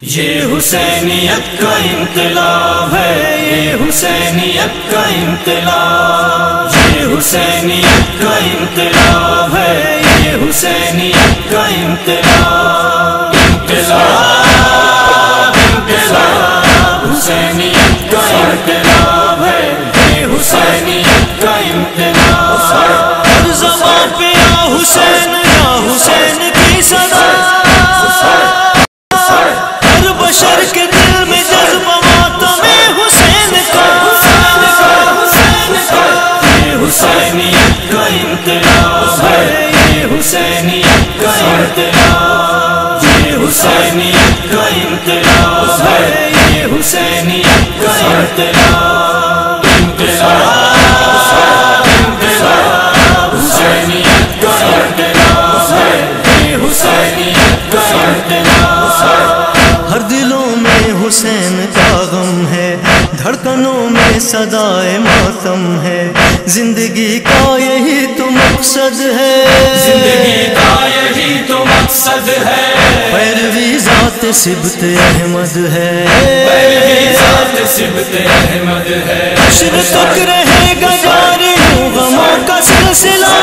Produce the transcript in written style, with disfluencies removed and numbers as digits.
یہ حسینیت کا انقلاب ہے، یہ حسینیت کا انقلاب، یہ حسینیت کا انقلاب ہے، یہ حسینیت کا انقلاب، انقلاب انقلاب حسینیت کا انقلاب ہے، یہ حسینیت کا انقلاب۔ ہر زبان پہ یا حسین کی صدا، ہر بشر کے دل میں جذبہ ماتم حسین کا، یہ حسینیت کا انقلاب ہے، یہ حسینیت کا انقلاب، یہ حسینیت کا انقلاب ہے، یہ حسینیت کا انقلاب، انقلاب انقلاب حسینیت کا انقلاب ہے، یہ حسینیت کا انقلاب۔ ہر دلوں میں حسین کا غم ہے، دھڑکنوں میں صدائے ماتم ہے، زندگی کا یہی تو مقصد ہے، زندگی کا یہی تو مقصد ہے، پیروی ذات سبط احمد ہے، پیروی ذات سبط احمد ہے، حشر تک رہے گا جاری یوں غموں کا سلسلہ،